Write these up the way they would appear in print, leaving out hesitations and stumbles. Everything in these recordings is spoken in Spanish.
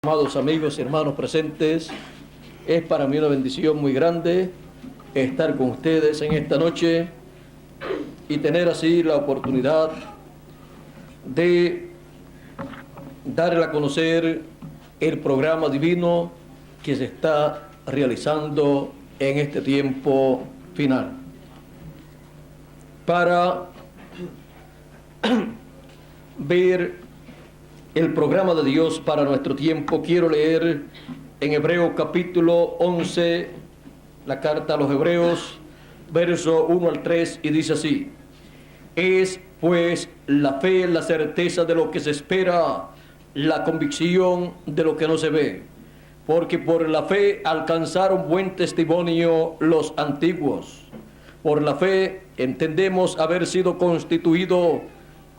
Amados amigos y hermanos presentes, es para mí una bendición muy grande estar con ustedes en esta noche y tener así la oportunidad de darle a conocer el programa divino que se está realizando en este tiempo final. Para ver el programa de Dios para nuestro tiempo, quiero leer en Hebreos capítulo 11, la carta a los Hebreos, verso 1 al 3, y dice así: es pues la fe, la certeza de lo que se espera, la convicción de lo que no se ve, porque por la fe alcanzaron buen testimonio los antiguos. Por la fe entendemos haber sido constituido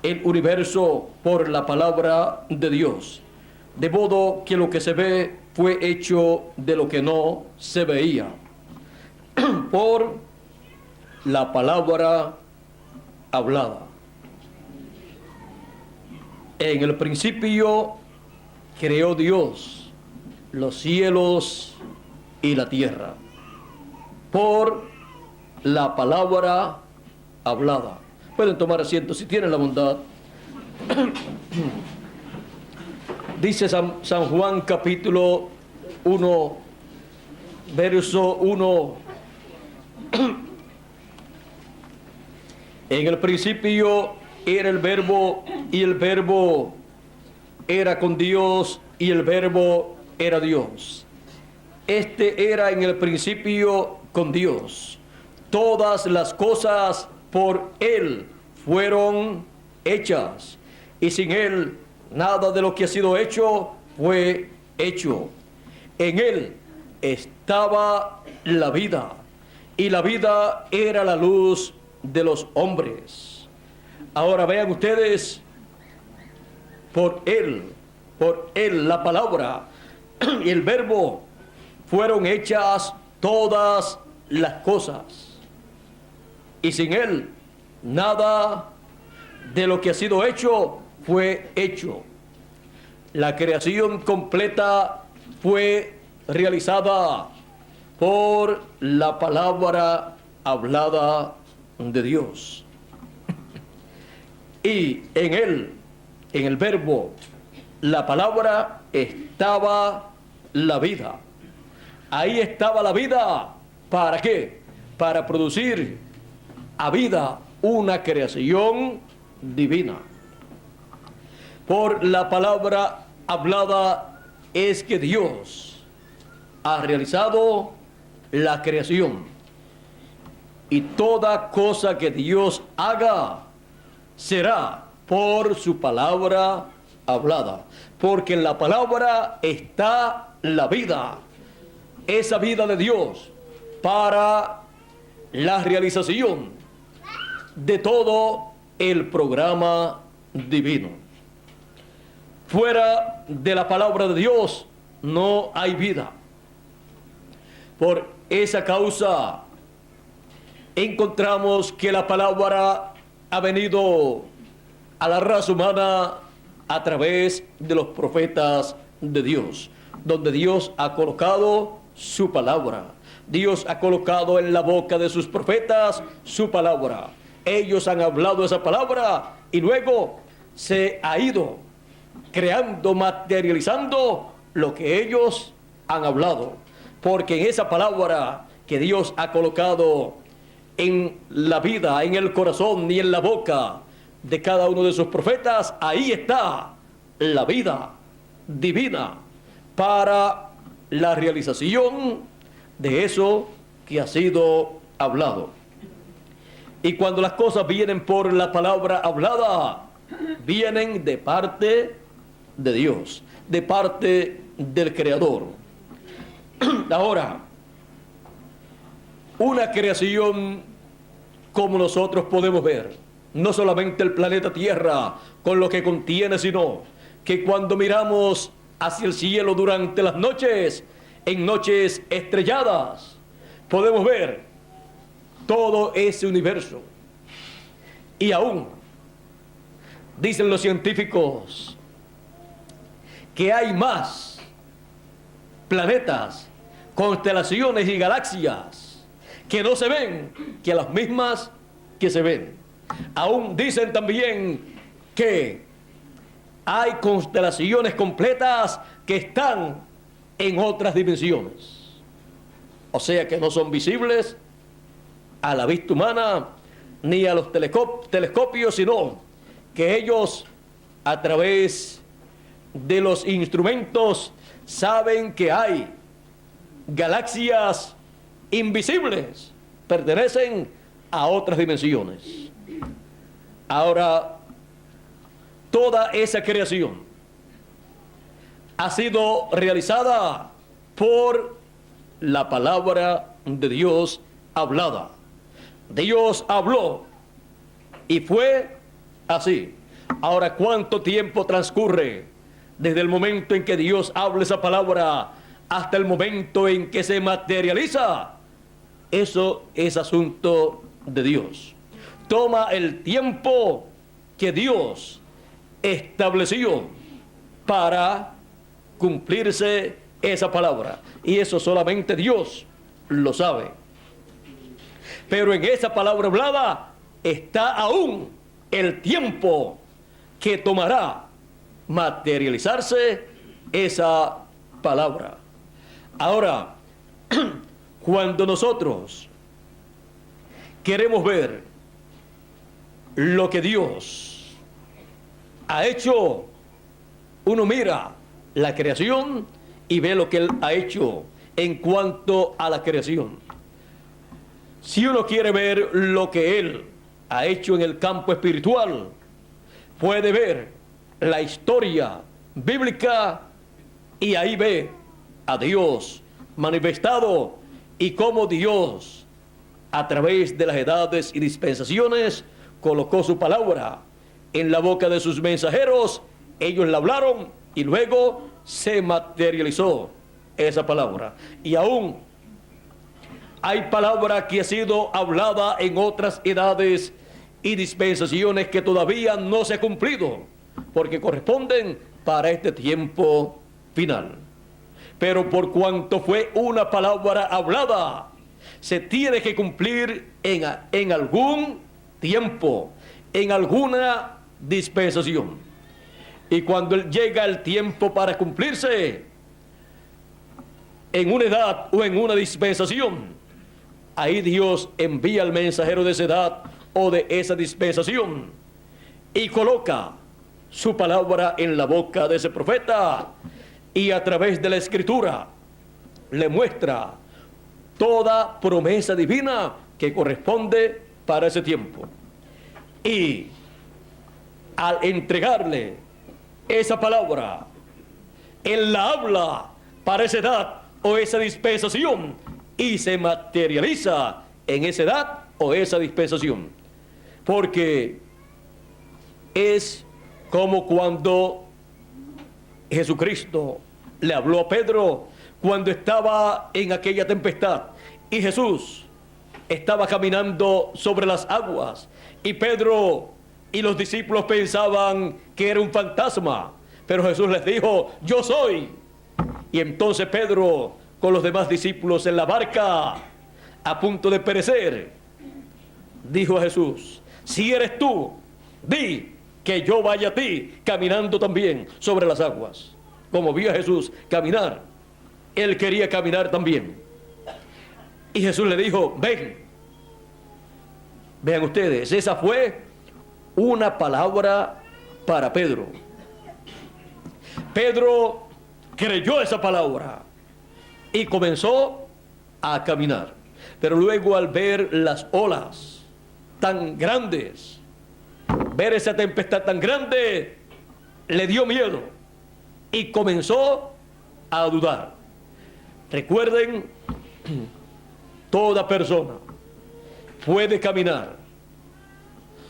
el universo por la palabra de Dios, de modo que lo que se ve fue hecho de lo que no se veía. Por la palabra hablada. En el principio creó Dios los cielos y la tierra, por la palabra hablada. Pueden tomar asiento si tienen la bondad. Dice San Juan capítulo 1, verso 1. En el principio era el verbo, y el verbo era con Dios, y el verbo era Dios. Este era en el principio con Dios. Todas las cosas por Él fueron hechas, y sin Él nada de lo que ha sido hecho fue hecho. En Él estaba la vida, y la vida era la luz de los hombres. Ahora vean ustedes, por Él, la palabra y el verbo fueron hechas todas las cosas. Y sin Él, nada de lo que ha sido hecho fue hecho. La creación completa fue realizada por la palabra hablada de Dios. Y en Él, en el verbo, la palabra, estaba la vida. Ahí estaba la vida. ¿Para qué? Para producir a vida una creación divina. Por la palabra hablada es que Dios ha realizado la creación, y toda cosa que Dios haga será por su palabra hablada, porque en la palabra está la vida, esa vida de Dios para la realización de todo el programa divino. Fuera de la palabra de Dios no hay vida. Por esa causa encontramos que la palabra ha venido a la raza humana a través de los profetas de Dios, donde Dios ha colocado su palabra. Dios ha colocado en la boca de sus profetas su palabra. Ellos han hablado esa palabra y luego se ha ido creando, materializando lo que ellos han hablado. Porque en esa palabra que Dios ha colocado en la vida, en el corazón y en la boca de cada uno de sus profetas, ahí está la vida divina para la realización de eso que ha sido hablado. Y cuando las cosas vienen por la palabra hablada, vienen de parte de Dios, de parte del Creador. Ahora, una creación como nosotros podemos ver, no solamente el planeta Tierra con lo que contiene, sino que cuando miramos hacia el cielo durante las noches, en noches estrelladas, podemos ver todo ese universo. Y aún dicen los científicos que hay más planetas, constelaciones y galaxias que no se ven, que las mismas que se ven. Aún dicen también que hay constelaciones completas que están en otras dimensiones. O sea que no son visibles a la vista humana ni a los telescopios, sino que ellos a través de los instrumentos saben que hay galaxias invisibles, pertenecen a otras dimensiones. Ahora, toda esa creación ha sido realizada por la palabra de Dios hablada. Dios habló y fue así. Ahora, ¿cuánto tiempo transcurre desde el momento en que Dios habla esa palabra hasta el momento en que se materializa? Eso es asunto de Dios. Toma el tiempo que Dios estableció para cumplirse esa palabra. Y eso solamente Dios lo sabe. Pero en esa palabra hablada está aún el tiempo que tomará materializarse esa palabra. Ahora, cuando nosotros queremos ver lo que Dios ha hecho, uno mira la creación y ve lo que Él ha hecho en cuanto a la creación. Si uno quiere ver lo que Él ha hecho en el campo espiritual, puede ver la historia bíblica y ahí ve a Dios manifestado y cómo Dios, a través de las edades y dispensaciones, colocó su palabra en la boca de sus mensajeros. Ellos la hablaron y luego se materializó esa palabra. Y aún hay palabra que ha sido hablada en otras edades y dispensaciones que todavía no se ha cumplido, porque corresponden para este tiempo final. Pero por cuanto fue una palabra hablada, se tiene que cumplir en algún tiempo, en alguna dispensación. Y cuando llega el tiempo para cumplirse, en una edad o en una dispensación, ahí Dios envía al mensajero de esa edad o de esa dispensación y coloca su palabra en la boca de ese profeta, y a través de la escritura le muestra toda promesa divina que corresponde para ese tiempo. Y al entregarle esa palabra, Él la habla para esa edad o esa dispensación y se materializa en esa edad o esa dispensación. Porque es como cuando Jesucristo le habló a Pedro cuando estaba en aquella tempestad y Jesús estaba caminando sobre las aguas y Pedro y los discípulos pensaban que era un fantasma, pero Jesús les dijo: yo soy. Y entonces Pedro, con los demás discípulos en la barca a punto de perecer, dijo a Jesús: si eres tú, di que yo vaya a ti caminando también sobre las aguas. Como vio a Jesús caminar, él quería caminar también. Y Jesús le dijo: ven. Vean ustedes, esa fue una palabra para Pedro. Pedro creyó esa palabra y comenzó a caminar. Pero luego, al ver las olas tan grandes, ver esa tempestad tan grande, le dio miedo y comenzó a dudar. Recuerden, toda persona puede caminar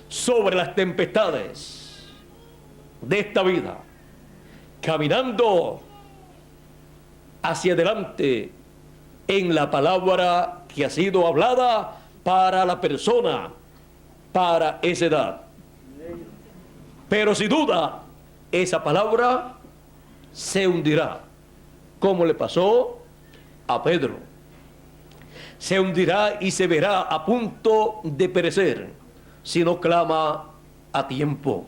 sobre las tempestades de esta vida, caminando hacia adelante en la palabra que ha sido hablada para la persona, para esa edad. Pero si duda, esa palabra se hundirá como le pasó a Pedro. Se hundirá y se verá a punto de perecer si no clama a tiempo.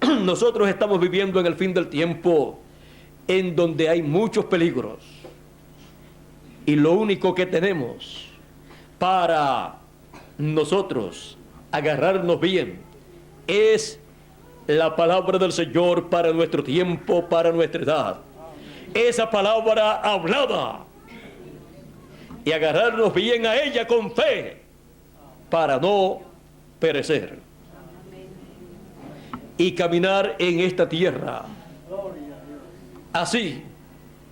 Nosotros estamos viviendo en el fin del tiempo, en donde hay muchos peligros. Y lo único que tenemos para nosotros agarrarnos bien es la palabra del Señor para nuestro tiempo, para nuestra edad. Esa palabra hablada. Y agarrarnos bien a ella con fe para no perecer. Y caminar en esta tierra así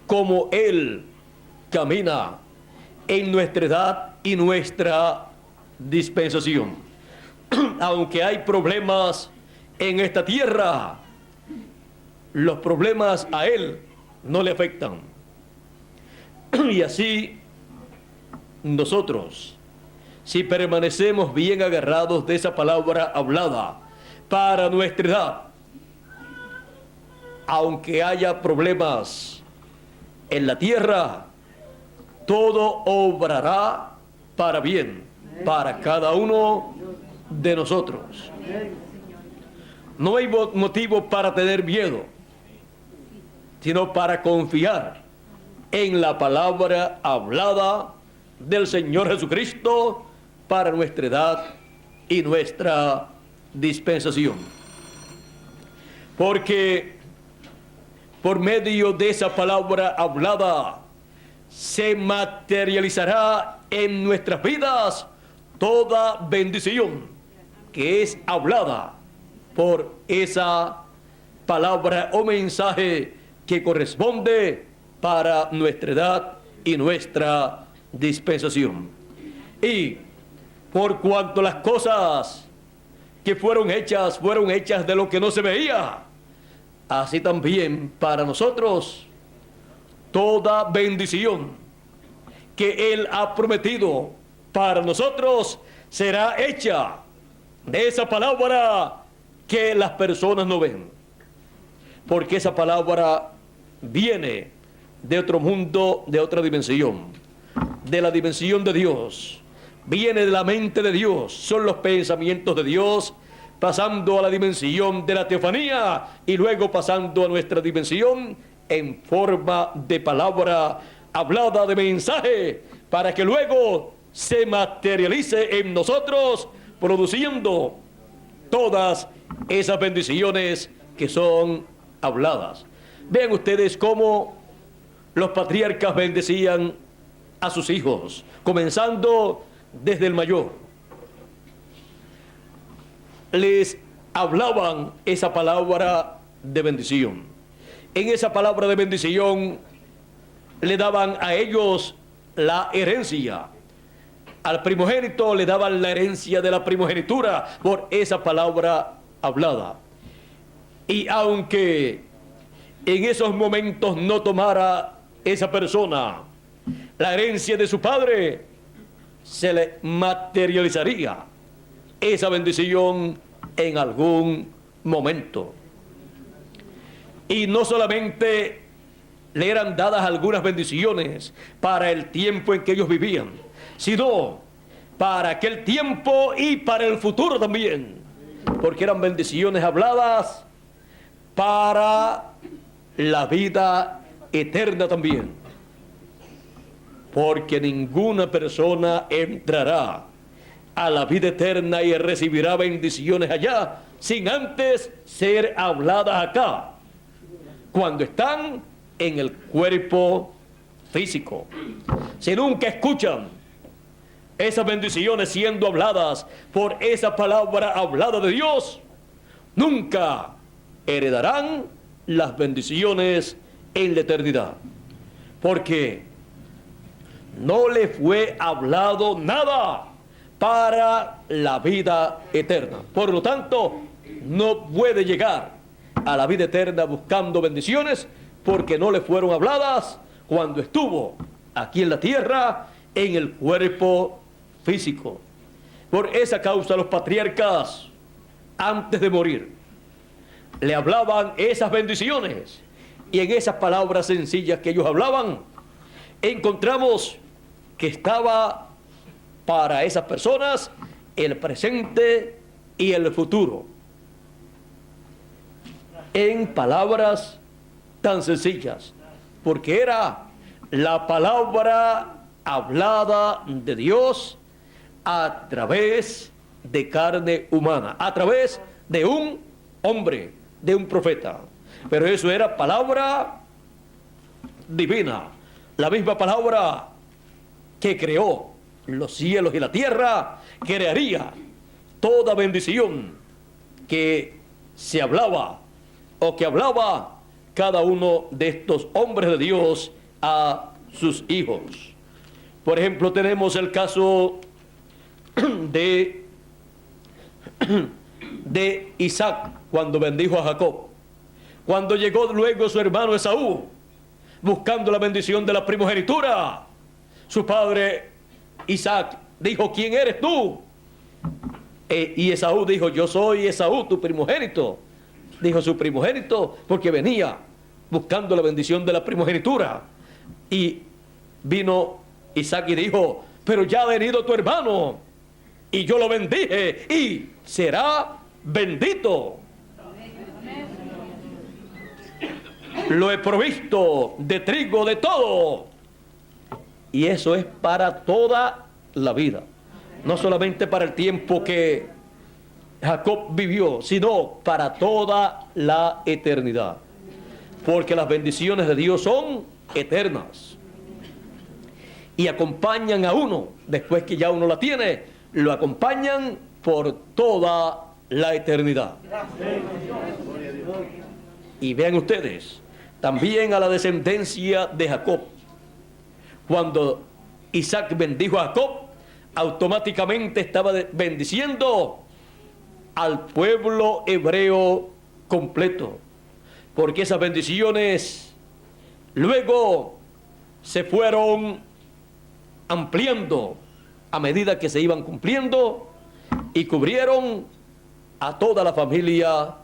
como Él camina en nuestra edad y nuestra dispensación. Aunque hay problemas en esta tierra, los problemas a Él no le afectan. Y así nosotros, si permanecemos bien agarrados de esa palabra hablada para nuestra edad, aunque haya problemas en la tierra, todo obrará para bien, para cada uno de nosotros. No hay motivo para tener miedo, sino para confiar en la palabra hablada del Señor Jesucristo para nuestra edad y nuestra dispensación. Porque por medio de esa palabra hablada se materializará en nuestras vidas toda bendición que es hablada por esa palabra o mensaje que corresponde para nuestra edad y nuestra dispensación. Y por cuanto las cosas que fueron hechas de lo que no se veía, así también para nosotros toda bendición que Él ha prometido para nosotros será hecha de esa palabra que las personas no ven, porque esa palabra viene de otro mundo, de otra dimensión, de la dimensión de Dios, viene de la mente de Dios, son los pensamientos de Dios, pasando a la dimensión de la teofanía y luego pasando a nuestra dimensión en forma de palabra hablada, de mensaje, para que luego se materialice en nosotros, produciendo todas esas bendiciones que son habladas. Vean ustedes cómo los patriarcas bendecían a sus hijos, comenzando desde el mayor. Les hablaban esa palabra de bendición. En esa palabra de bendición le daban a ellos la herencia. Al primogénito le daban la herencia de la primogenitura por esa palabra hablada. Y aunque en esos momentos no tomara esa persona la herencia de su padre, se le materializaría esa bendición en algún momento. Y no solamente le eran dadas algunas bendiciones para el tiempo en que ellos vivían, sino para aquel tiempo y para el futuro también, porque eran bendiciones habladas para la vida eterna también, porque ninguna persona entrará a la vida eterna y recibirá bendiciones allá sin antes ser habladas acá, cuando están en el cuerpo físico. Si nunca escuchan esas bendiciones siendo habladas por esa palabra hablada de Dios, nunca heredarán las bendiciones en la eternidad, porque no le fue hablado nada para la vida eterna. Por lo tanto, no puede llegar a la vida eterna buscando bendiciones, porque no le fueron habladas cuando estuvo aquí en la tierra en el cuerpo físico. Por esa causa los patriarcas, antes de morir, le hablaban esas bendiciones Y en esas palabras sencillas que ellos hablaban, encontramos que estaba para esas personas el presente y el futuro. En palabras tan sencillas, porque era la palabra hablada de Dios a través de carne humana, a través de un hombre, de un profeta. Pero eso era palabra divina, la misma palabra que creó los cielos y la tierra, crearía toda bendición que se hablaba o que hablaba cada uno de estos hombres de Dios a sus hijos. Por ejemplo, tenemos el caso de Isaac cuando bendijo a Jacob. Cuando llegó luego su hermano Esaú buscando la bendición de la primogenitura, su padre Isaac dijo: ¿quién eres tú? Y Esaú dijo: yo soy Esaú, tu primogénito. Dijo su primogénito porque venía buscando la bendición de la primogenitura. Y vino Isaac y dijo: pero ya ha venido tu hermano y yo lo bendije y será bendito. Lo he provisto de trigo, de todo. Y eso es para toda la vida, no solamente para el tiempo que Jacob vivió, sino para toda la eternidad, porque las bendiciones de Dios son eternas y acompañan a uno después que ya uno la tiene, lo acompañan por toda la eternidad. Y vean ustedes, también a la descendencia de Jacob, cuando Isaac bendijo a Jacob, automáticamente estaba bendiciendo al pueblo hebreo completo, porque esas bendiciones luego se fueron ampliando a medida que se iban cumpliendo y cubrieron a toda la familia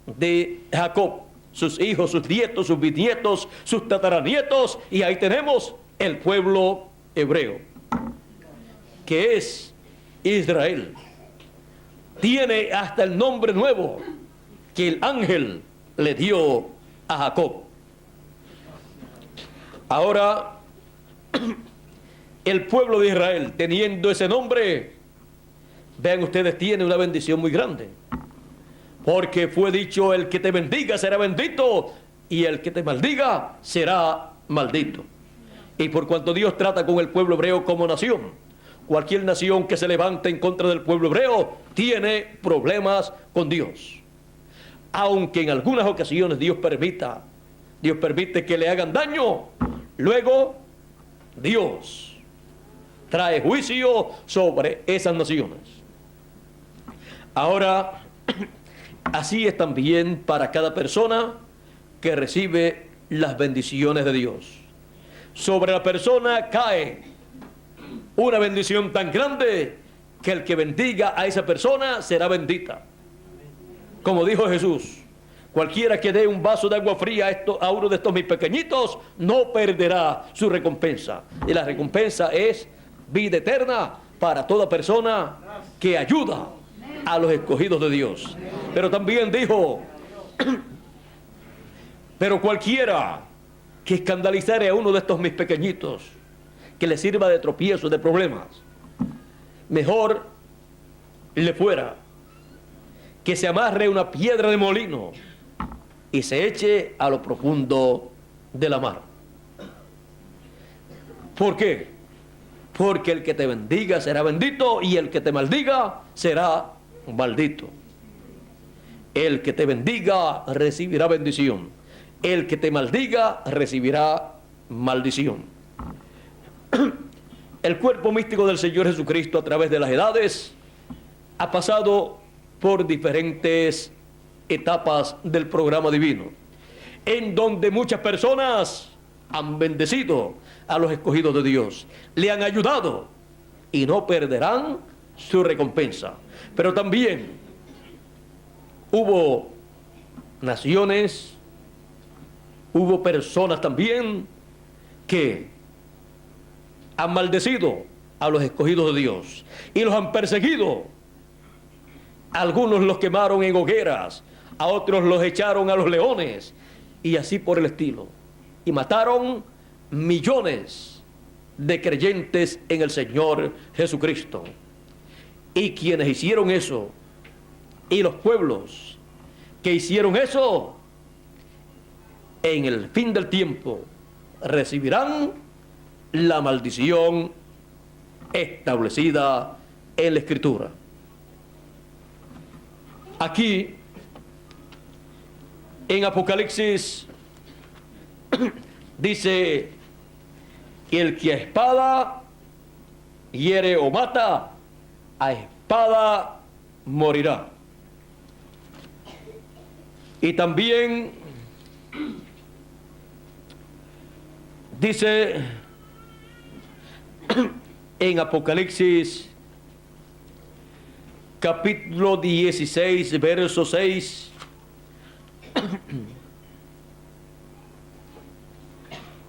de Jacob, sus hijos, sus nietos, sus bisnietos, sus tataranietos, y ahí tenemos el pueblo hebreo, que es Israel. Tiene hasta el nombre nuevo que el ángel le dio a Jacob. Ahora, el pueblo de Israel, teniendo ese nombre, vean ustedes, tiene una bendición muy grande. Porque fue dicho: el que te bendiga será bendito, y el que te maldiga será maldito. Y por cuanto Dios trata con el pueblo hebreo como nación, cualquier nación que se levante en contra del pueblo hebreo tiene problemas con Dios. Aunque en algunas ocasiones Dios permite que le hagan daño, luego Dios trae juicio sobre esas naciones. Ahora, así es también para cada persona que recibe las bendiciones de Dios. Sobre la persona cae una bendición tan grande que el que bendiga a esa persona será bendita. Como dijo Jesús: cualquiera que dé un vaso de agua fría a uno de estos mis pequeñitos no perderá su recompensa. Y la recompensa es vida eterna para toda persona que ayuda a los escogidos de Dios. Pero también dijo: pero cualquiera que escandalizare a uno de estos mis pequeñitos, que le sirva de tropiezo, de problemas, mejor le fuera que se amarre una piedra de molino y se eche a lo profundo de la mar. ¿Por qué? Porque el que te bendiga será bendito y el que te maldiga será maldito. El que te bendiga recibirá bendición, el que te maldiga recibirá maldición. El cuerpo místico del Señor Jesucristo, a través de las edades, ha pasado por diferentes etapas del programa divino, en donde muchas personas han bendecido a los escogidos de Dios, le han ayudado y no perderán su recompensa. Pero también hubo naciones, hubo personas también que han maldecido a los escogidos de Dios y los han perseguido. Algunos los quemaron en hogueras, a otros los echaron a los leones y así por el estilo. Y mataron millones de creyentes en el Señor Jesucristo. Y quienes hicieron eso, y los pueblos que hicieron eso, en el fin del tiempo recibirán la maldición establecida en la Escritura. Aquí, en Apocalipsis, dice: el que a espada hiere o mata, a espada morirá. Y también dice en Apocalipsis capítulo 16, verso 6,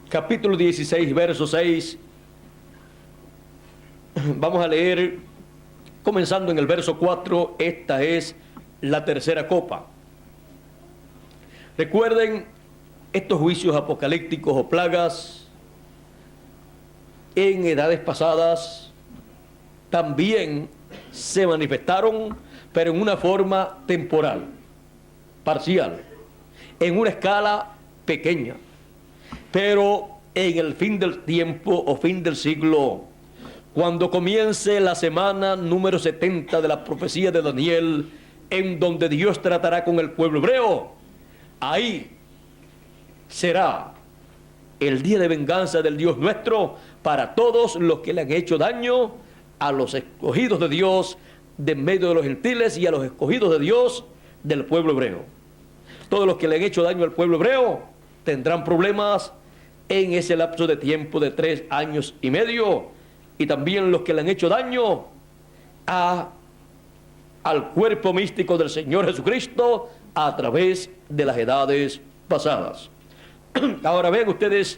capítulo 16, verso 6, vamos a leer comenzando en el verso 4, esta es la tercera copa. Recuerden, estos juicios apocalípticos o plagas en edades pasadas también se manifestaron, pero en una forma temporal, parcial, en una escala pequeña. Pero en el fin del tiempo o fin del siglo, cuando comience la semana número 70 de la profecía de Daniel, en donde Dios tratará con el pueblo hebreo, ahí será el día de venganza del Dios nuestro para todos los que le han hecho daño a los escogidos de Dios de medio de los gentiles y a los escogidos de Dios del pueblo hebreo. Todos los que le han hecho daño al pueblo hebreo tendrán problemas en ese lapso de tiempo de 3 años y medio, y también los que le han hecho daño al cuerpo místico del Señor Jesucristo a través de las edades pasadas. Ahora ven ustedes,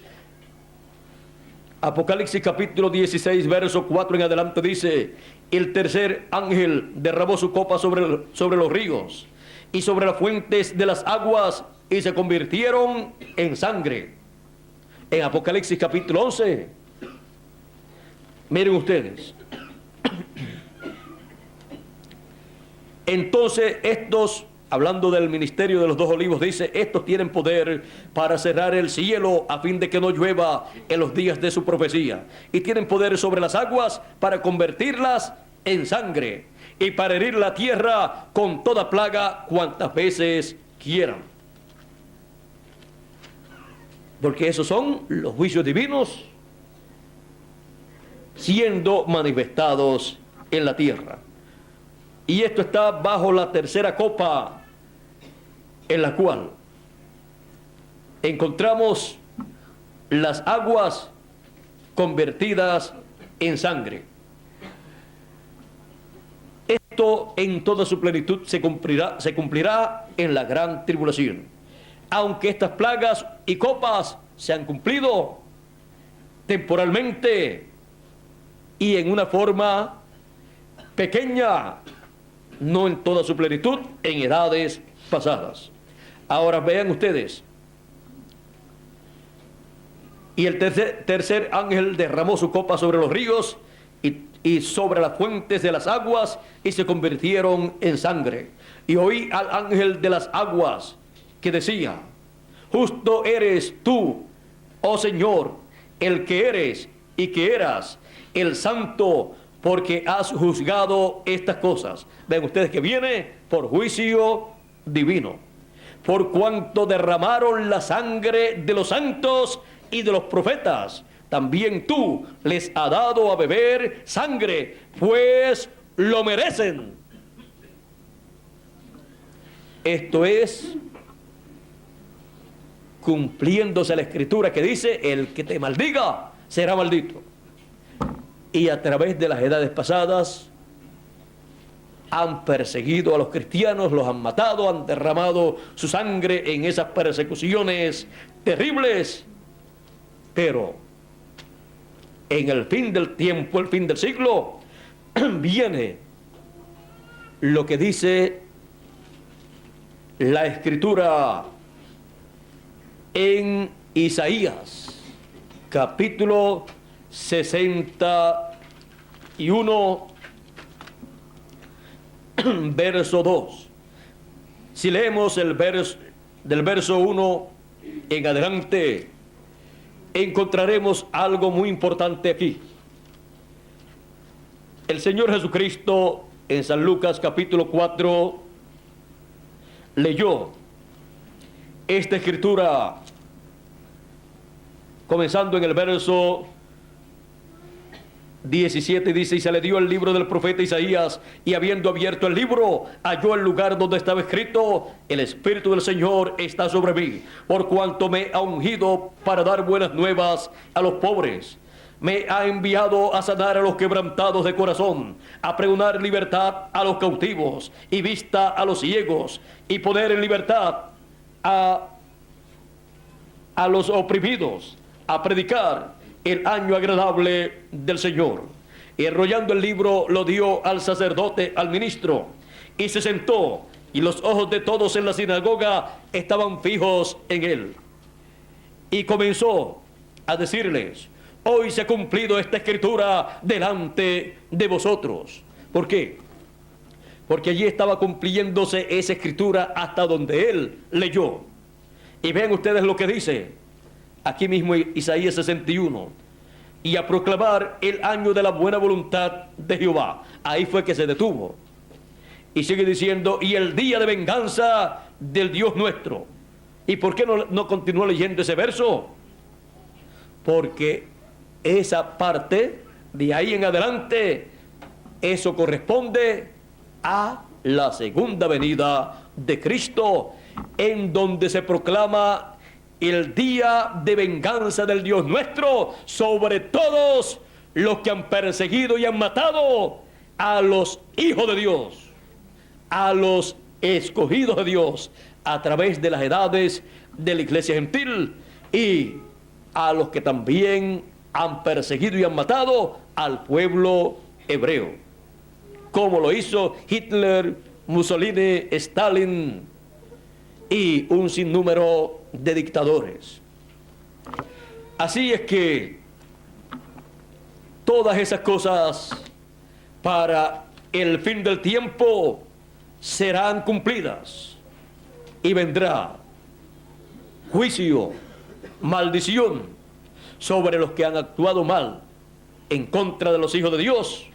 Apocalipsis capítulo 16, verso 4 en adelante dice: el tercer ángel derramó su copa sobre los ríos y sobre las fuentes de las aguas, y se convirtieron en sangre. En Apocalipsis capítulo 11, miren ustedes, entonces estos, hablando del ministerio de los 2 olivos, dice: estos tienen poder para cerrar el cielo a fin de que no llueva en los días de su profecía, y tienen poder sobre las aguas para convertirlas en sangre, y para herir la tierra con toda plaga cuantas veces quieran. Porque esos son los juicios divinos siendo manifestados en la tierra. Y esto está bajo la tercera copa, en la cual encontramos las aguas convertidas en sangre. Esto en toda su plenitud se cumplirá en la gran tribulación. Aunque estas plagas y copas se han cumplido temporalmente y en una forma pequeña, no en toda su plenitud, en edades pasadas. Ahora vean ustedes, y el tercer ángel derramó su copa sobre los ríos y sobre las fuentes de las aguas, y se convirtieron en sangre. Y oí al ángel de las aguas que decía: justo eres tú, oh Señor, el que eres y que eras, el santo, porque has juzgado estas cosas. Ven ustedes que viene por juicio divino, por cuanto derramaron la sangre de los santos y de los profetas, también tú les has dado a beber sangre, pues lo merecen. Esto es cumpliéndose la escritura que dice: el que te maldiga será maldito. Y a través de las edades pasadas han perseguido a los cristianos, los han matado, han derramado su sangre en esas persecuciones terribles, pero en el fin del tiempo, el fin del siglo, viene lo que dice la Escritura en Isaías, capítulo 61, verso 2. Si leemos el del verso 1 en adelante, encontraremos algo muy importante aquí. El Señor Jesucristo en San Lucas capítulo 4 leyó esta escritura comenzando en el verso 17, dice: y se le dio el libro del profeta Isaías, y habiendo abierto el libro, halló el lugar donde estaba escrito: el Espíritu del Señor está sobre mí, por cuanto me ha ungido para dar buenas nuevas a los pobres. Me ha enviado a sanar a los quebrantados de corazón, a pregonar libertad a los cautivos y vista a los ciegos, y poner en libertad a los oprimidos, a predicar el año agradable del Señor. Y enrollando el libro lo dio al sacerdote, al ministro, y se sentó, y los ojos de todos en la sinagoga estaban fijos en él. Y comenzó a decirles: hoy se ha cumplido esta escritura delante de vosotros. ¿Por qué? Porque allí estaba cumpliéndose esa escritura hasta donde él leyó. Y vean ustedes lo que dice aquí mismo Isaías 61: y a proclamar el año de la buena voluntad de Jehová. Ahí fue que se detuvo. Y sigue diciendo: y el día de venganza del Dios nuestro. ¿Y por qué no continúa leyendo ese verso? Porque esa parte de ahí en adelante, eso corresponde a la segunda venida de Cristo, en donde se proclama el día de venganza del Dios nuestro sobre todos los que han perseguido y han matado a los hijos de Dios, a los escogidos de Dios a través de las edades de la iglesia gentil, y a los que también han perseguido y han matado al pueblo hebreo, como lo hizo Hitler, Mussolini, Stalin y un sinnúmero de dictadores. Así es que todas esas cosas para el fin del tiempo serán cumplidas, y vendrá juicio, maldición sobre los que han actuado mal en contra de los hijos de Dios,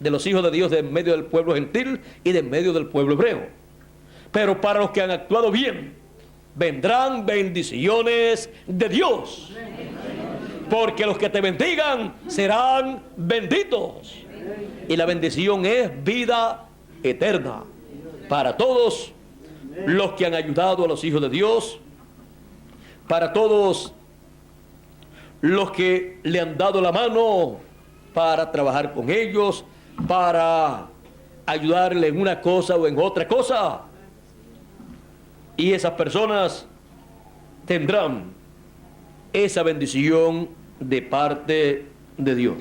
de en medio del pueblo gentil y de en medio del pueblo hebreo. Pero para los que han actuado bien, vendrán bendiciones de Dios, porque los que te bendigan serán benditos, y la bendición es vida eterna para todos los que han ayudado a los hijos de Dios, para todos los que le han dado la mano para trabajar con ellos, para ayudarle en una cosa o en otra cosa. Y esas personas tendrán esa bendición de parte de Dios.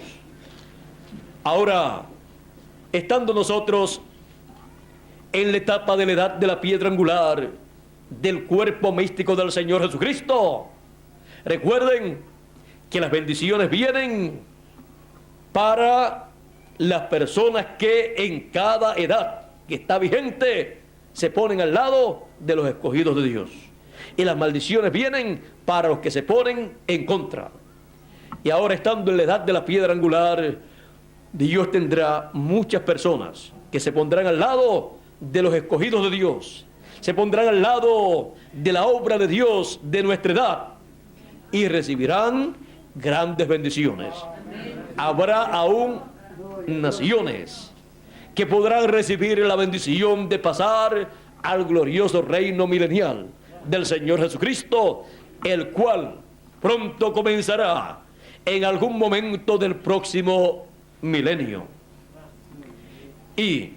Ahora, estando nosotros en la etapa de la edad de la piedra angular del cuerpo místico del Señor Jesucristo, recuerden que las bendiciones vienen para las personas que en cada edad que está vigente se ponen al lado de los escogidos de Dios, y las maldiciones vienen para los que se ponen en contra. Y ahora, estando en la edad de la piedra angular, Dios tendrá muchas personas que se pondrán al lado de los escogidos de Dios, se pondrán al lado de la obra de Dios de nuestra edad, y recibirán grandes bendiciones. Habrá aún naciones que podrán recibir la bendición de pasar al glorioso reino milenial del Señor Jesucristo, el cual pronto comenzará en algún momento del próximo milenio. Y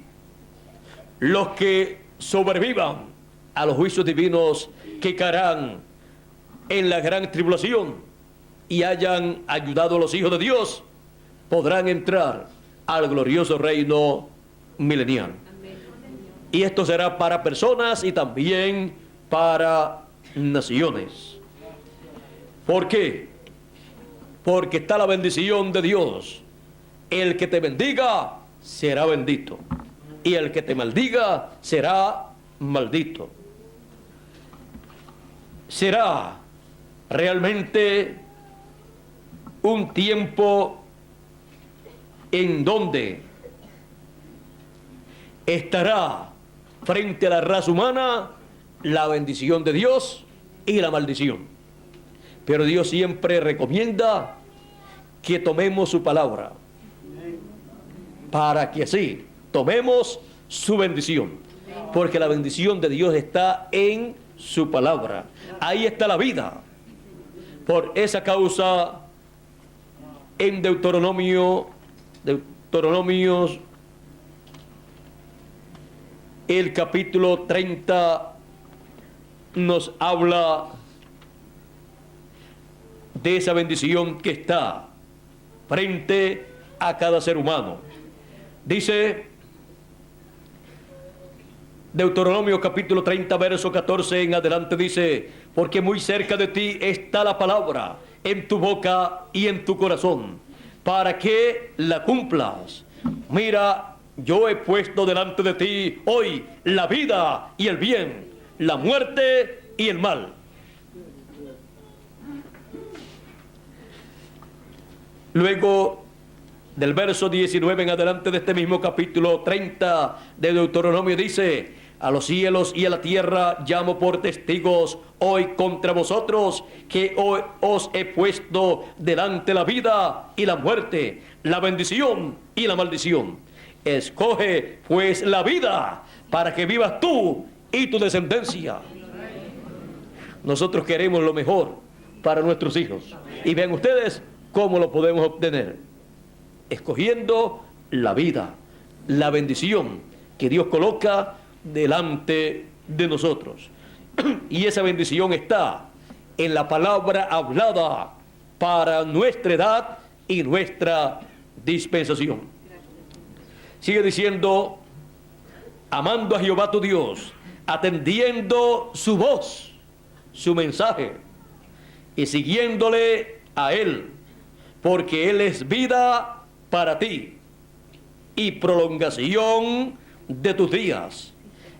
los que sobrevivan a los juicios divinos que caerán en la gran tribulación y hayan ayudado a los hijos de Dios, podrán entrar al glorioso reino milenial. Y esto será para personas y también para naciones. ¿Por qué? Porque está la bendición de Dios. El que te bendiga será bendito, y el que te maldiga será maldito. Será realmente un tiempo en donde estará frente a la raza humana la bendición de Dios y la maldición. Pero Dios siempre recomienda que tomemos su palabra, para que así tomemos su bendición, porque la bendición de Dios está en su palabra. Ahí está la vida. Por esa causa, en Deuteronomios, el capítulo 30 nos habla de esa bendición que está frente a cada ser humano. Dice Deuteronomio capítulo 30, verso 14 en adelante, dice: porque muy cerca de ti está la palabra, en tu boca y en tu corazón, para que la cumplas. Mira, yo he puesto delante de ti hoy la vida y el bien, la muerte y el mal. Luego, del verso 19 en adelante de este mismo capítulo 30 de Deuteronomio, dice: a los cielos y a la tierra llamo por testigos hoy contra vosotros, que hoy os he puesto delante la vida y la muerte, la bendición y la maldición. Escoge pues la vida, para que vivas tú y tu descendencia. Nosotros queremos lo mejor para nuestros hijos, y vean ustedes cómo lo podemos obtener: escogiendo la vida, la bendición que Dios coloca delante de nosotros. Y esa bendición está en la palabra hablada para nuestra edad y nuestra dispensación. Sigue diciendo: amando a Jehová tu Dios, atendiendo su voz, su mensaje, y siguiéndole a Él, porque Él es vida para ti y prolongación de tus días,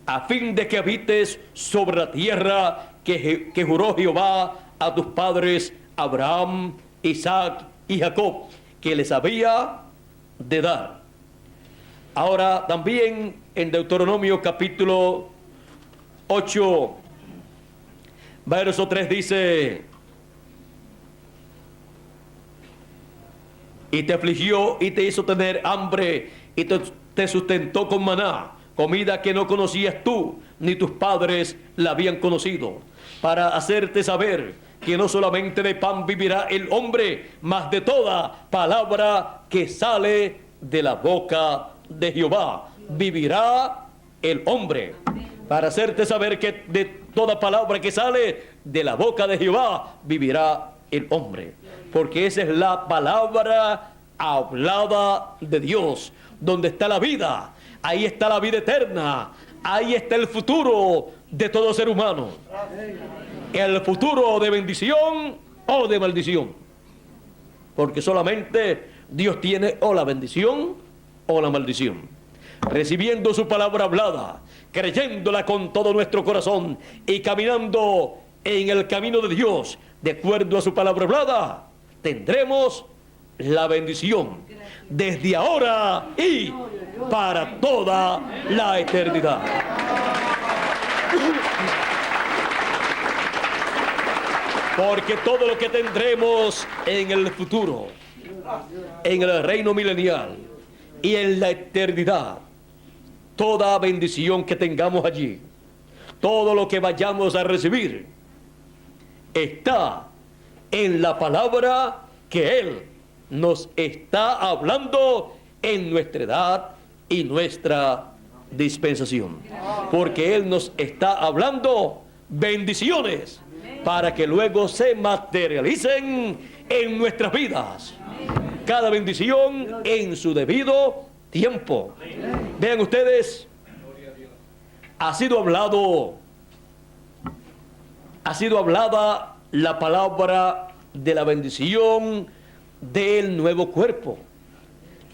a fin de que habites sobre la tierra que juró Jehová a tus padres Abraham, Isaac y Jacob, que les había de dar. Ahora también en Deuteronomio capítulo 8, verso 3 dice: y te afligió y te hizo tener hambre y te sustentó con maná, comida que no conocías tú, ni tus padres la habían conocido, para hacerte saber que no solamente de pan vivirá el hombre, mas de toda palabra que sale de la boca de Jehová vivirá el hombre. Para hacerte saber que de toda palabra que sale de la boca de Jehová vivirá el hombre, porque esa es la palabra hablada de Dios, donde está la vida. Ahí está la vida eterna, ahí está el futuro de todo ser humano, el futuro de bendición o de maldición, porque solamente Dios tiene o la bendición o la maldición. Recibiendo su palabra hablada, creyéndola con todo nuestro corazón y caminando en el camino de Dios de acuerdo a su palabra hablada, tendremos la bendición desde ahora y para toda la eternidad. Porque todo lo que tendremos en el futuro, en el reino milenial y en la eternidad, toda bendición que tengamos allí, todo lo que vayamos a recibir, está en la palabra que Él nos está hablando en nuestra edad y nuestra dispensación. Porque Él nos está hablando bendiciones para que luego se materialicen en nuestras vidas. Cada bendición en su debido tiempo. Vean ustedes, ha sido hablada la palabra de la bendición del nuevo cuerpo.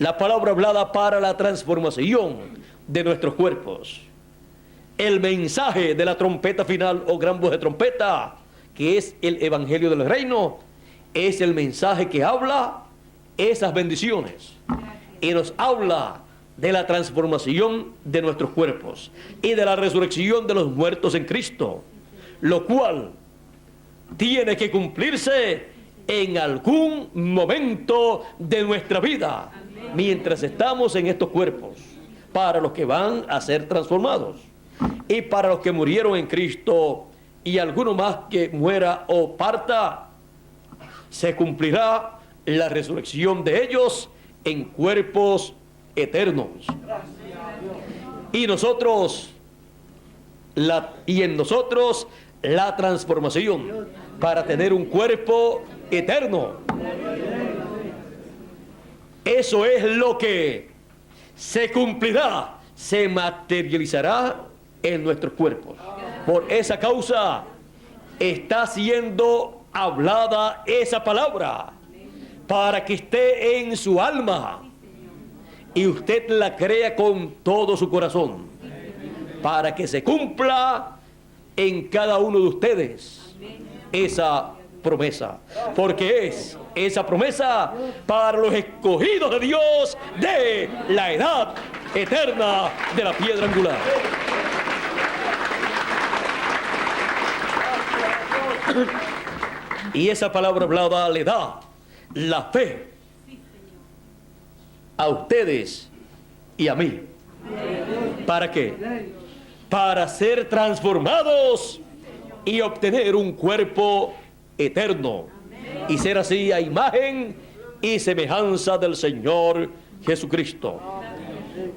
La palabra hablada para la transformación de nuestros cuerpos. El mensaje de la trompeta final o gran voz de trompeta, que es el evangelio del reino, es el mensaje que habla esas bendiciones y nos habla de la transformación de nuestros cuerpos y de la resurrección de los muertos en Cristo, lo cual tiene que cumplirse en algún momento de nuestra vida mientras estamos en estos cuerpos, para los que van a ser transformados y para los que murieron en Cristo y alguno más que muera o parta, se cumplirá la resurrección de ellos en cuerpos eternos. Y en nosotros la transformación para tener un cuerpo eterno. Eso es lo que se cumplirá, se materializará en nuestros cuerpos. Por esa causa está siendo hablada esa palabra para que esté en su alma y usted la crea con todo su corazón, para que se cumpla en cada uno de ustedes esa promesa, porque es esa promesa para los escogidos de Dios de la edad eterna de la piedra angular. Y esa palabra hablada le da la fe a ustedes y a mí. ¿Para qué? Para ser transformados y obtener un cuerpo eterno y ser así a imagen y semejanza del Señor Jesucristo.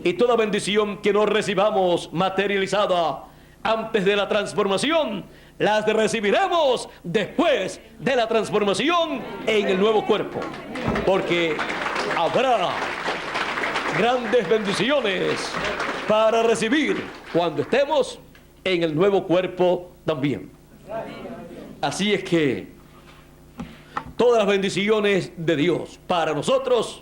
Y toda bendición que no recibamos materializada antes de la transformación, las recibiremos después de la transformación en el nuevo cuerpo, porque habrá grandes bendiciones para recibir cuando estemos en el nuevo cuerpo también. Así es que todas las bendiciones de Dios para nosotros,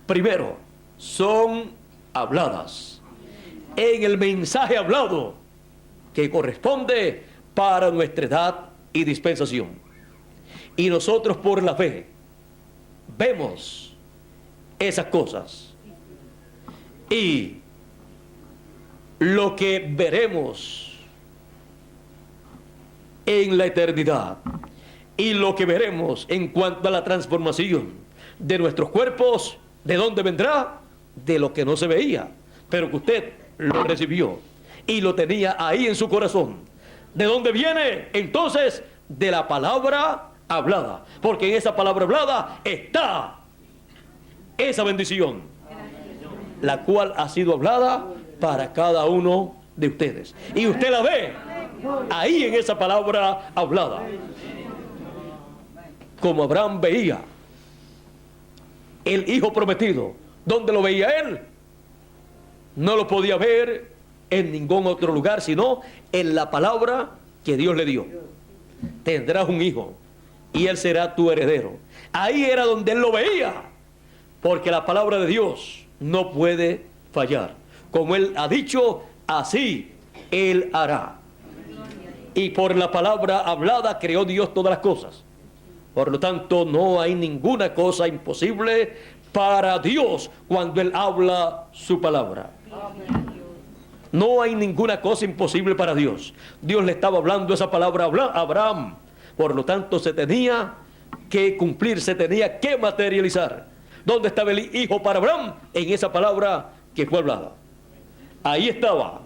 primero, son habladas en el mensaje hablado que corresponde para nuestra edad y dispensación. Y nosotros por la fe vemos esas cosas. Y lo que veremos en la eternidad y lo que veremos en cuanto a la transformación de nuestros cuerpos, ¿de dónde vendrá? De lo que no se veía, pero que usted lo recibió y lo tenía ahí en su corazón. ¿De dónde viene? Entonces, de la palabra hablada, porque en esa palabra hablada está esa bendición, la cual ha sido hablada para cada uno de ustedes. Y usted la ve ahí en esa palabra hablada. Como Abraham veía el hijo prometido. ¿Dónde lo veía él? No lo podía ver en ningún otro lugar, sino en la palabra que Dios le dio. Tendrás un hijo y él será tu heredero. Ahí era donde él lo veía, porque la palabra de Dios no puede fallar. Como él ha dicho, así él hará. Y por la palabra hablada creó Dios todas las cosas. Por lo tanto, no hay ninguna cosa imposible para Dios cuando él habla su palabra. No hay ninguna cosa imposible para Dios. Dios le estaba hablando esa palabra a Abraham. Por lo tanto, se tenía que cumplir, se tenía que materializar. ¿Dónde estaba el hijo para Abraham? En esa palabra que fue hablada. Ahí estaba.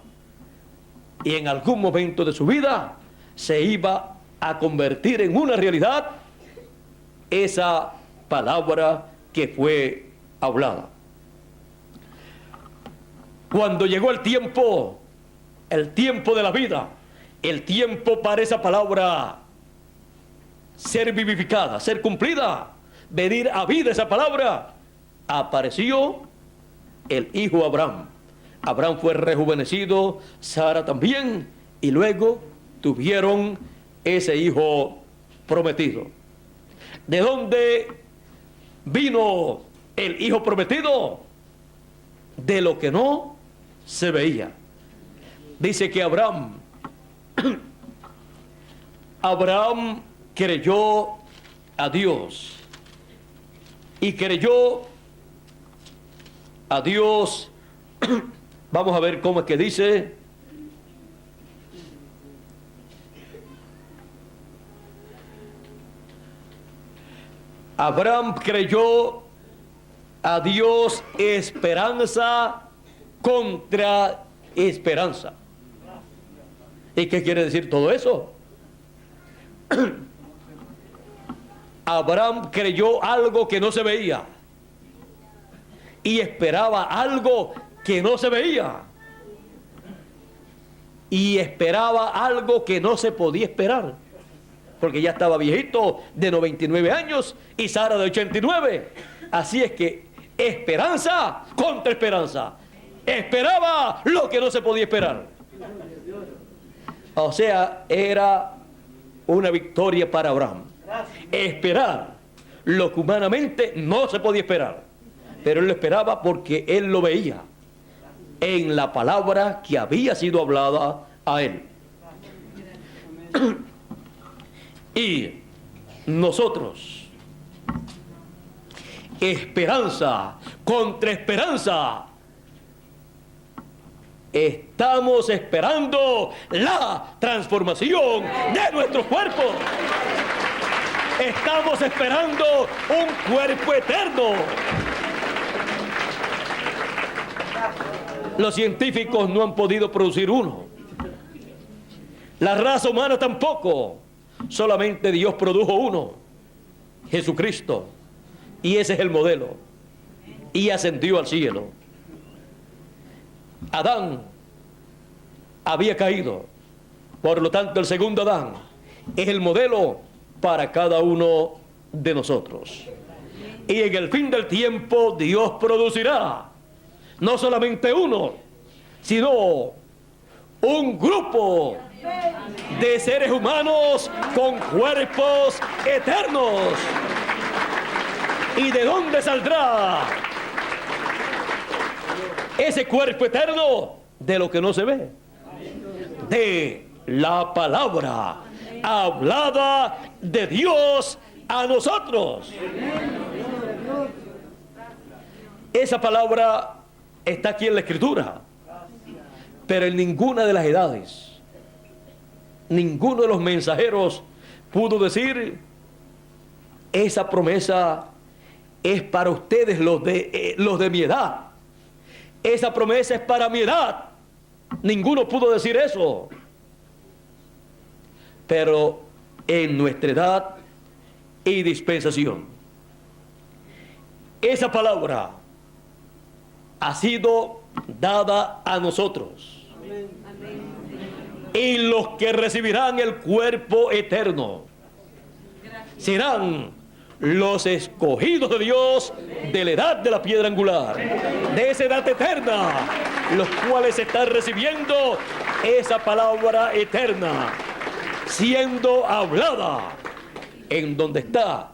Y en algún momento de su vida se iba a convertir en una realidad esa palabra que fue hablada. Cuando llegó el tiempo de la vida, el tiempo para esa palabra ser vivificada, ser cumplida, venir a vida esa palabra, apareció el hijo Abraham. Abraham fue rejuvenecido, Sara también, y luego tuvieron ese hijo prometido. ¿De dónde vino el hijo prometido? De lo que no se veía. Dice que Abraham creyó a Dios, y creyó a Dios. Vamos a ver cómo es que dice. Abraham creyó a Dios, esperanza contra esperanza. ¿Y qué quiere decir todo eso? Abraham creyó algo que no se veía y esperaba algo que no se veía, y esperaba algo que no se podía esperar, porque ya estaba viejito, de 99 años, y Sara de 89. Así es que esperanza contra esperanza. Esperaba lo que no se podía esperar. O sea, era una victoria para Abraham. Esperar lo que humanamente no se podía esperar, pero él lo esperaba porque él lo veía en la palabra que había sido hablada a él. Y nosotros, esperanza contra esperanza, estamos esperando la transformación de nuestro cuerpo. Estamos esperando un cuerpo eterno. Los científicos no han podido producir uno. La raza humana tampoco. Solamente Dios produjo uno, Jesucristo. Y ese es el modelo. Y ascendió al cielo. Adán había caído. Por lo tanto, el segundo Adán es el modelo para cada uno de nosotros. Y en el fin del tiempo Dios producirá no solamente uno, sino un grupo de seres humanos con cuerpos eternos. ¿Y de dónde saldrá ese cuerpo eterno? De lo que no se ve, de la palabra hablada de Dios a nosotros. Esa palabra está aquí en la Escritura, pero en ninguna de las edades, ninguno de los mensajeros pudo decir: esa promesa es para ustedes, los de mi edad. Esa promesa es para mi edad. Ninguno pudo decir eso. Pero en nuestra edad y dispensación, esa palabra ha sido dada a nosotros. Y los que recibirán el cuerpo eterno serán los escogidos de Dios de la edad de la piedra angular, de esa edad eterna, los cuales están recibiendo esa palabra eterna, siendo hablada, en donde está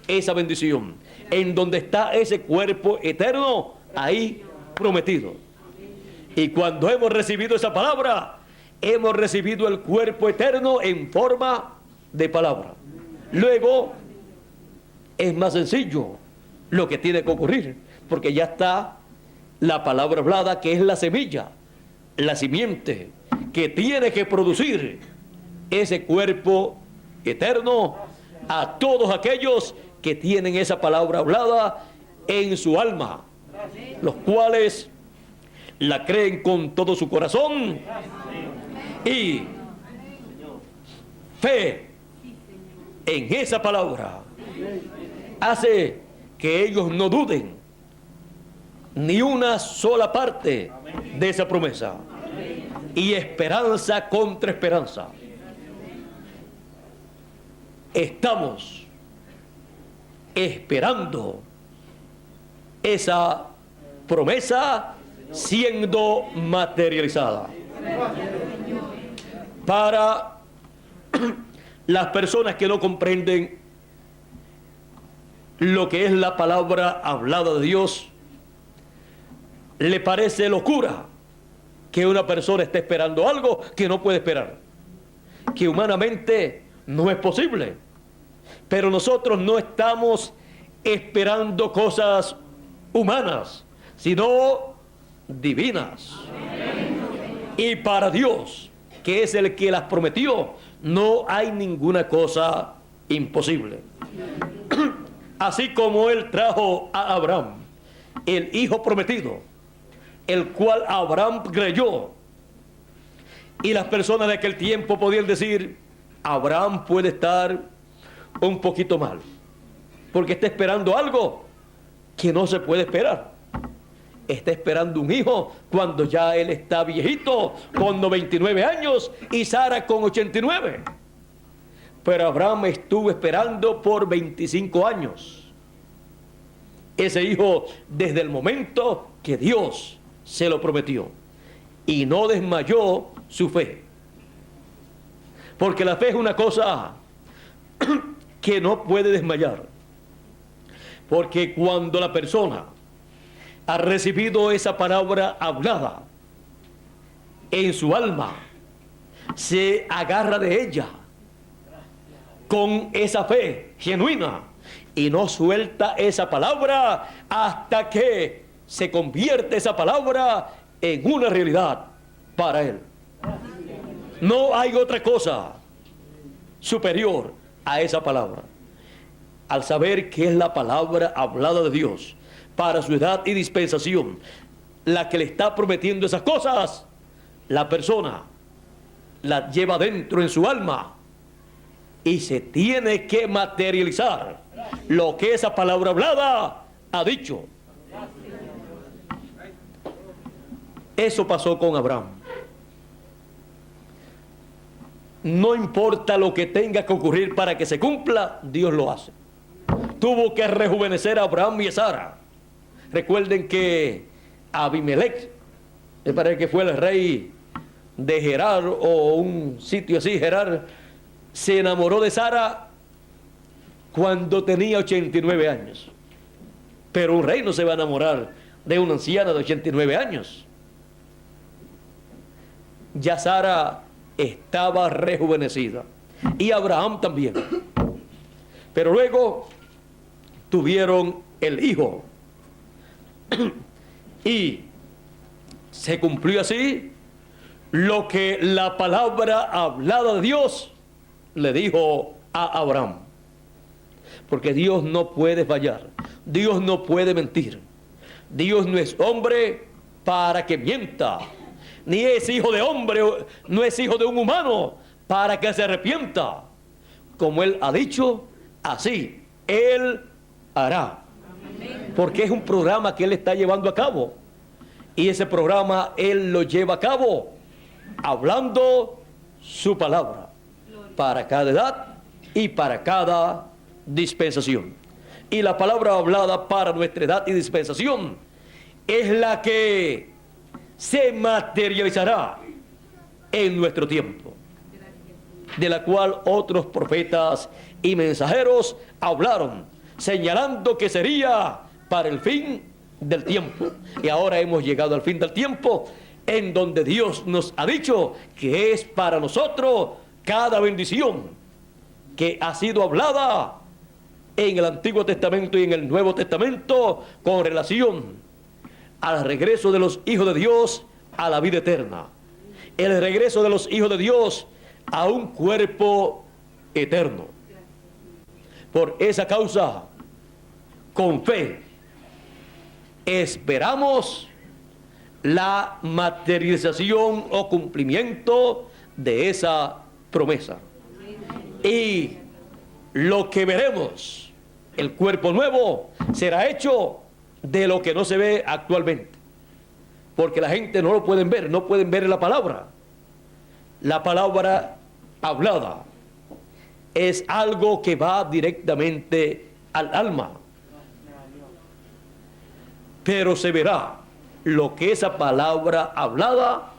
esa bendición, en donde está ese cuerpo eterno, ahí prometido. Y cuando hemos recibido esa palabra, hemos recibido el cuerpo eterno en forma de palabra. Luego es más sencillo lo que tiene que ocurrir, porque ya está la palabra hablada, que es la semilla, la simiente, que tiene que producir ese cuerpo eterno a todos aquellos que tienen esa palabra hablada en su alma, los cuales la creen con todo su corazón y fe en esa palabra hace que ellos no duden ni una sola parte de esa promesa. Y esperanza contra esperanza. estamos esperando esa promesa siendo materializada. Para las personas que no comprenden lo que es la palabra hablada de Dios, le parece locura que una persona esté esperando algo que no puede esperar, que humanamente no es posible. Pero nosotros no estamos esperando cosas humanas, sino divinas. Y para Dios, que es el que las prometió, no hay ninguna cosa imposible. Así como Él trajo a Abraham, el hijo prometido, el cual Abraham creyó, y las personas de aquel tiempo podían decir: Abraham puede estar un poquito mal, porque está esperando algo que no se puede esperar. Está esperando un hijo cuando ya él está viejito, con 99 años, y Sara con 89. Pero Abraham estuvo esperando por 25 años ese hijo desde el momento que Dios se lo prometió, y no desmayó su fe, porque la fe es una cosa que no puede desmayar, porque cuando la persona ha recibido esa palabra hablada en su alma, se agarra de ella con esa fe genuina y no suelta esa palabra hasta que se convierte esa palabra en una realidad para él. No hay otra cosa superior a esa palabra. Al saber que es la palabra hablada de Dios para su edad y dispensación la que le está prometiendo esas cosas, la persona la lleva dentro en su alma y se tiene que materializar lo que esa palabra hablada ha dicho. Eso pasó con Abraham. No importa lo que tenga que ocurrir para que se cumpla, Dios lo hace. Tuvo que rejuvenecer a Abraham y a Sara. Recuerden que Abimelech, me parece que fue el rey de Gerar o un sitio así, Gerar, se enamoró de Sara cuando tenía 89 años. Pero un rey no se va a enamorar de una anciana de 89 años. Ya Sara estaba rejuvenecida, y Abraham también. Pero luego tuvieron el hijo y se cumplió así lo que la palabra hablada de Dios le dijo a Abraham, porque Dios no puede fallar, Dios no puede mentir, Dios no es hombre para que mienta, ni es hijo de hombre, no es hijo de un humano para que se arrepienta. Como Él ha dicho, así Él hará. Porque es un programa que Él está llevando a cabo, y ese programa Él lo lleva a cabo hablando su palabra para cada edad y para cada dispensación. Y la palabra hablada para nuestra edad y dispensación es la que se materializará en nuestro tiempo, de la cual otros profetas y mensajeros hablaron, señalando que sería para el fin del tiempo. Y ahora hemos llegado al fin del tiempo, en donde Dios nos ha dicho que es para nosotros cada bendición que ha sido hablada en el Antiguo Testamento y en el Nuevo Testamento con relación al regreso de los hijos de Dios a la vida eterna, el regreso de los hijos de Dios a un cuerpo eterno. Por esa causa, con fe, esperamos la materialización o cumplimiento de esa promesa. Y lo que veremos, el cuerpo nuevo, será hecho de lo que no se ve actualmente, porque la gente no lo pueden ver, no pueden ver la palabra hablada es algo que va directamente al alma. Pero se verá lo que esa palabra hablada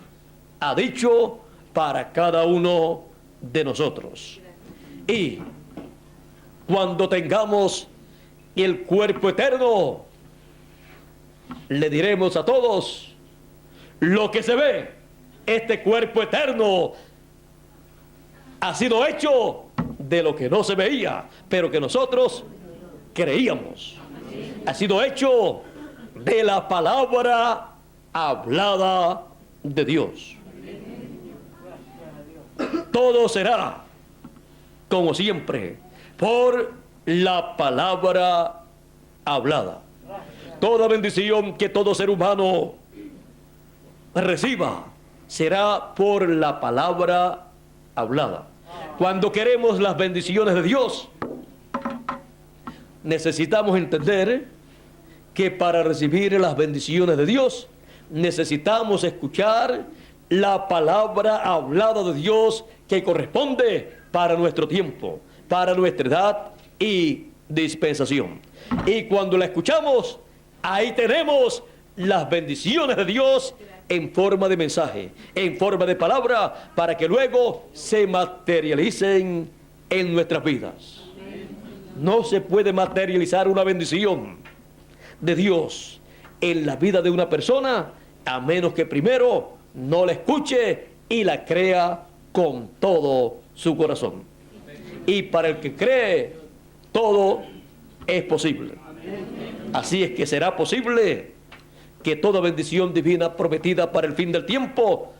ha dicho para cada uno de nosotros. Y cuando tengamos el cuerpo eterno, le diremos a todos lo que se ve. Este cuerpo eterno ha sido hecho de lo que no se veía, pero que nosotros creíamos. Ha sido hecho de la palabra hablada de Dios. Todo será, como siempre, por la palabra hablada. Toda bendición que todo ser humano reciba será por la palabra hablada. Cuando queremos las bendiciones de Dios, necesitamos entender que para recibir las bendiciones de Dios, necesitamos escuchar la palabra hablada de Dios que corresponde para nuestro tiempo, para nuestra edad y dispensación. Y cuando la escuchamos, ahí tenemos las bendiciones de Dios en forma de mensaje, en forma de palabra, para que luego se materialicen en nuestras vidas. No se puede materializar una bendición de Dios en la vida de una persona a menos que primero no la escuche y la crea con todo su corazón. Y para el que cree, todo es posible. Así es que será posible que toda bendición divina prometida para el fin del tiempo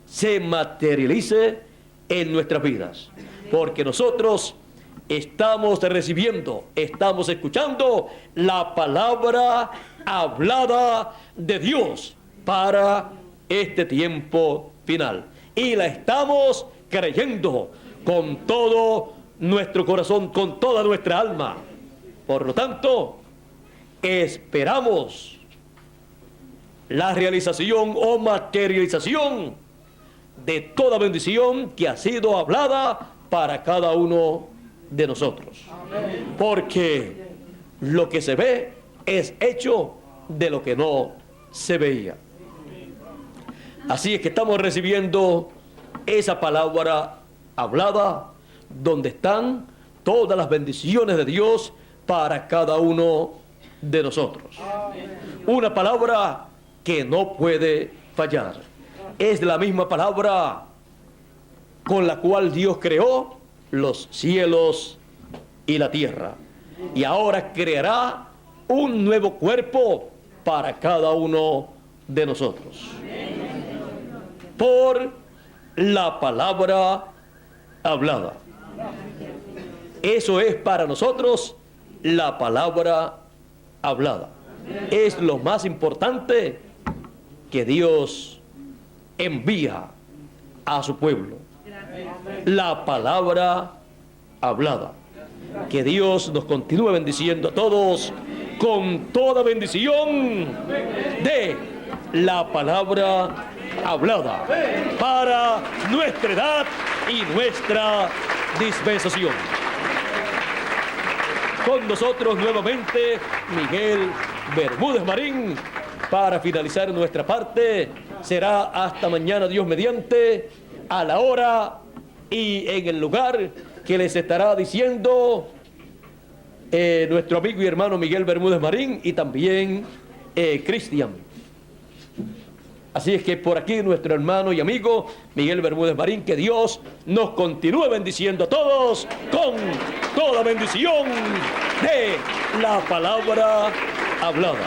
se materialice en nuestras vidas, porque nosotros estamos recibiendo, estamos escuchando la palabra hablada de Dios para este tiempo final, y la estamos creyendo con todo nuestro corazón, con toda nuestra alma. Por lo tanto, esperamos la realización o materialización de toda bendición que ha sido hablada para cada uno de nosotros. Porque lo que se ve es hecho de lo que no se veía. Así es que estamos recibiendo esa palabra hablada donde están todas las bendiciones de Dios para cada uno de nosotros. Una palabra que no puede fallar. Es la misma palabra con la cual Dios creó los cielos y la tierra. Y ahora creará un nuevo cuerpo para cada uno de nosotros. Por la palabra hablada. Eso es para nosotros la palabra hablada. Es lo más importante que Dios envía a su pueblo. La palabra hablada. Que Dios nos continúe bendiciendo a todos con toda bendición de la palabra hablada para nuestra edad y nuestra dispensación. Con nosotros nuevamente Miguel Bermúdez Marín para finalizar nuestra parte. Será hasta mañana, Dios mediante, a la hora y en el lugar que les estará diciendo nuestro amigo y hermano Miguel Bermúdez Marín y también Cristian. Así es que por aquí nuestro hermano y amigo Miguel Bermúdez Marín, que Dios nos continúe bendiciendo a todos con toda bendición de la palabra hablada.